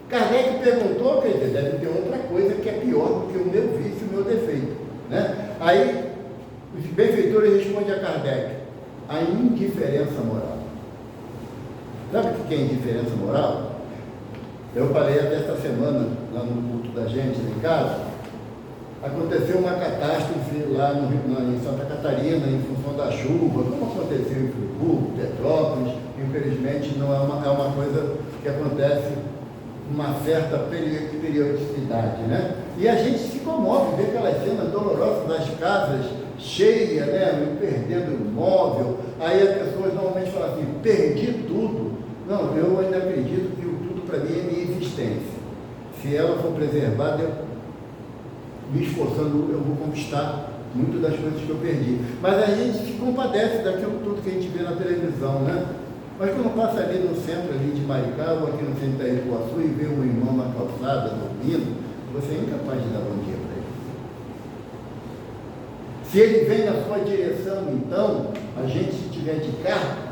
Kardec perguntou, quer dizer, deve ter outra coisa que é pior do que o meu vício e o meu defeito, né? Aí os benfeitores respondem a Kardec: a indiferença moral. Sabe o que é indiferença moral? Eu falei até esta semana, lá no culto da gente, lá em casa, aconteceu uma catástrofe lá em Santa Catarina, em função da chuva, como aconteceu em Friburgo, Petrópolis. Infelizmente não é uma coisa que acontece com uma certa periodicidade, né? E a gente se comove, vê aquelas cenas dolorosas das casas cheias, né? Perdendo imóvel. Aí as pessoas normalmente falam assim, perdi tudo. Não, eu ainda acredito que o tudo para mim é minha existência. Se ela for preservada, eu me esforçando, eu vou conquistar muitas das coisas que eu perdi. Mas a gente se compadece daquilo tudo que a gente vê na televisão, né? Mas quando passa ali no centro ali de Maricá, ou aqui no centro da Ituaçu, e vê um irmão na calçada, dormindo, você é incapaz de dar bom dia para ele. Se ele vem na sua direção, então, a gente, se tiver de carro,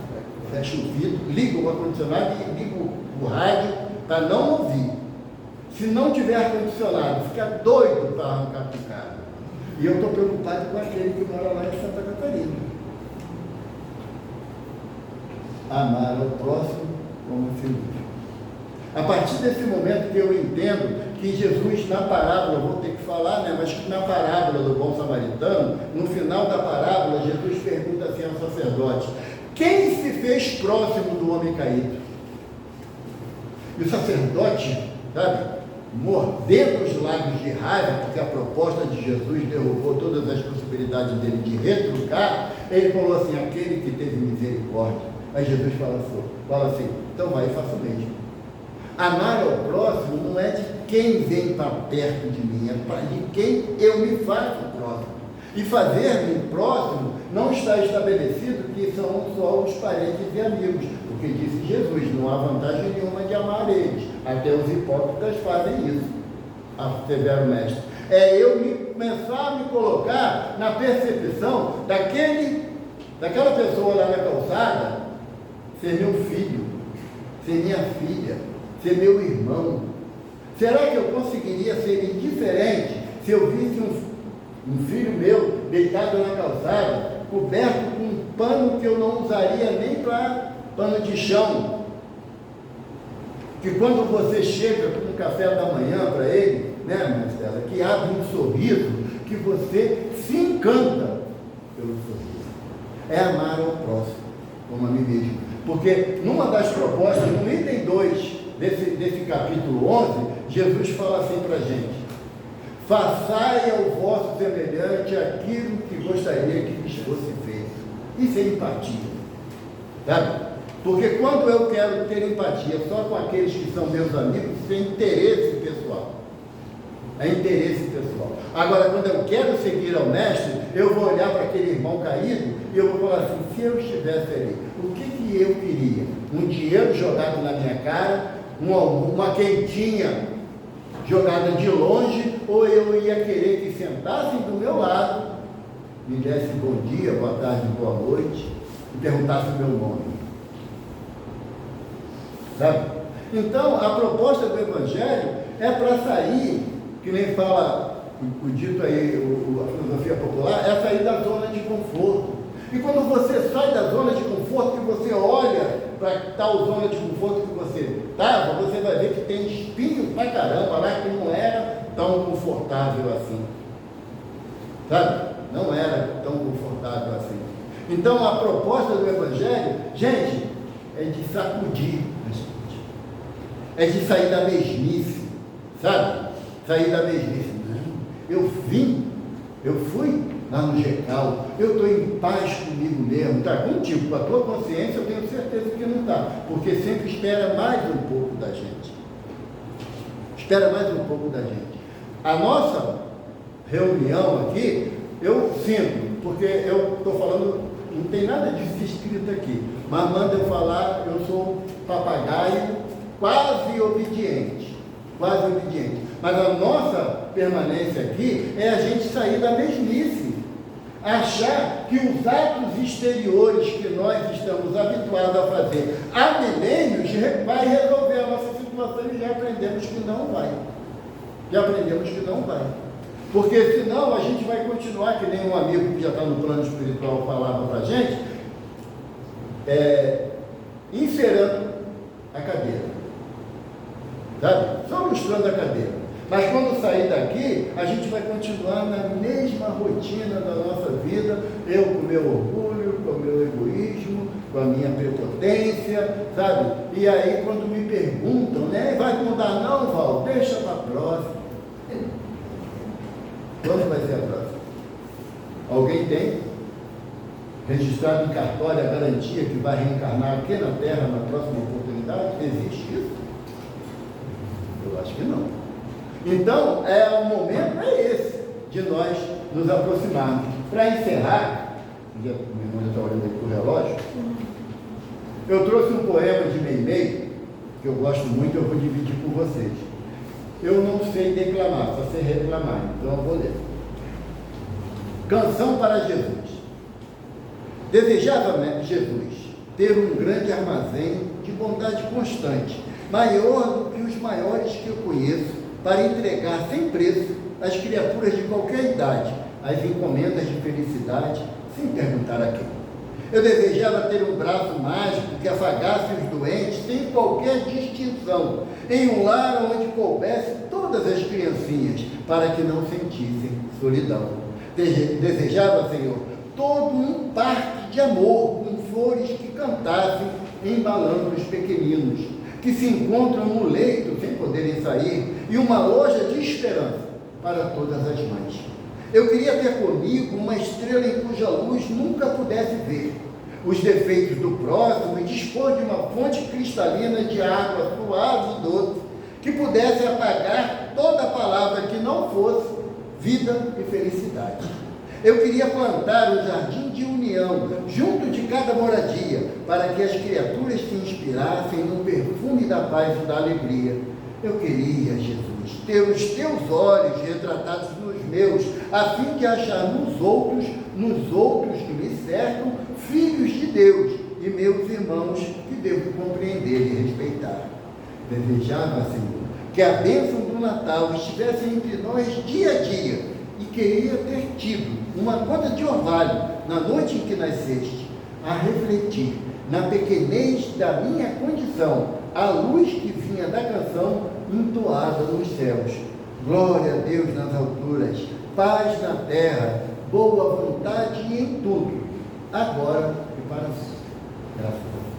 fecha o vidro, liga o ar-condicionado e liga o rádio para não ouvir. Se não tiver ar-condicionado, fica doido para arrancar para o carro. E eu estou preocupado com aquele que mora lá em Santa Catarina. Amar ao próximo como a si mesmo. A partir desse momento que eu entendo que Jesus, na parábola, vou ter que falar, né, mas que na parábola do bom samaritano, no final da parábola, Jesus pergunta assim ao sacerdote: quem se fez próximo do homem caído? E o sacerdote, sabe, mordendo os lábios de raiva, porque a proposta de Jesus derrubou todas as possibilidades dele de retrucar, ele falou assim: aquele que teve misericórdia. Aí Jesus fala assim, então vai e faça o mesmo. Amar ao próximo não é de quem vem para perto de mim, é de quem eu me faço próximo. E fazer-me próximo não está estabelecido que são só os parentes e amigos, porque disse Jesus, não há vantagem nenhuma de amar eles, até os hipócritas fazem isso, a severo mestre. É eu começar a me colocar na percepção daquela pessoa lá na calçada, ser meu filho, ser minha filha, ser meu irmão. Será que eu conseguiria ser indiferente se eu visse um filho meu deitado na calçada, coberto com um pano que eu não usaria nem para pano de chão? Que quando você chega com um café da manhã para ele, né, Marcela, que abre um sorriso, que você se encanta pelo sorriso. É amar ao próximo, como a mim mesmo. Porque numa das propostas, no item 2 desse capítulo 11, Jesus fala assim para a gente: façai ao vosso semelhante aquilo que gostaria que lhes fosse feito. Isso é empatia, sabe? Porque quando eu quero ter empatia só com aqueles que são meus amigos, isso é interesse pessoal. É interesse pessoal. Agora, quando eu quero seguir ao mestre, eu vou olhar para aquele irmão caído e eu vou falar assim: se eu estivesse ali, o que eu queria? Um dinheiro jogado na minha cara, uma quentinha jogada de longe, ou eu ia querer que sentassem do meu lado, me dessem bom dia, boa tarde, boa noite, e perguntassem o meu nome. Sabe? Então, a proposta do Evangelho é para sair, que nem fala o dito aí, a filosofia popular, é sair da zona de conforto. E quando você sai da zona de conforto, que você olha para tal zona de conforto que você estava, você vai ver que tem espinho pra caramba lá que não era tão confortável assim. Sabe? Não era tão confortável assim. Então a proposta do Evangelho, gente, é de sacudir a gente. É de sair da mesmice. Sabe? Sair da mesmice. Não, eu fui lá no GECAL, eu estou em paz comigo mesmo, está contigo, com a tua consciência eu tenho certeza que não está, porque sempre espera mais um pouco da gente. Espera mais um pouco da gente. A nossa reunião aqui, eu sinto, porque eu estou falando, não tem nada disso escrito aqui, mas manda eu falar, eu sou papagaio quase obediente. Mas a nossa permanência aqui é a gente sair da mesmice, achar que os atos exteriores que nós estamos habituados a fazer há milênios vai resolver a nossa situação, e já aprendemos que não vai. Porque senão a gente vai continuar, que nem um amigo que já está no plano espiritual falava para a gente, encerando a cadeira, sabe? Só mostrando a cadeira. Mas quando sair daqui, a gente vai continuar na mesma rotina da nossa vida, eu com o meu orgulho, com o meu egoísmo, com a minha prepotência, sabe? E aí quando me perguntam, né? Vai mudar não, Val? Deixa para a próxima. Quando vai ser a próxima? Alguém tem registrado em cartório a garantia que vai reencarnar aqui na Terra na próxima oportunidade? Existe isso? Eu acho que não. Então, o momento é esse, de nós nos aproximarmos. Para encerrar, minha irmã já está olhando aqui para o relógio, eu trouxe um poema de Meimei, que eu gosto muito, eu vou dividir com vocês. Eu não sei declamar, só sei reclamar, então eu vou ler. Canção para Jesus. Desejava Jesus ter um grande armazém de bondade constante, maior do que os maiores que eu conheço, para entregar sem preço às criaturas de qualquer idade as encomendas de felicidade, sem perguntar a quem. Eu desejava ter um braço mágico que afagasse os doentes sem qualquer distinção, em um lar onde coubesse todas as criancinhas, para que não sentissem solidão. Desejava, Senhor, todo um parque de amor, com flores que cantassem, embalando os pequeninos, que se encontram no leito sem poderem sair, e uma loja de esperança para todas as mães. Eu queria ter comigo uma estrela em cuja luz nunca pudesse ver os defeitos do próximo e dispor de uma fonte cristalina de água suave e doce, que pudesse apagar toda palavra que não fosse vida e felicidade. Eu queria plantar um jardim de união junto de cada moradia, para que as criaturas se inspirassem no perfume da paz e da alegria. Eu queria, Jesus, ter os teus olhos retratados nos meus, a fim de achar nos outros que me cercam, filhos de Deus e meus irmãos que devo compreender e respeitar. Desejava, Senhor, que a bênção do Natal estivesse entre nós dia a dia, e queria ter tido uma gota de orvalho na noite em que nasceste, a refletir na pequenez da minha condição, a luz que vinha da canção entoada nos céus. Glória a Deus nas alturas, paz na terra, boa vontade em tudo, agora e para sempre. Graças a Deus.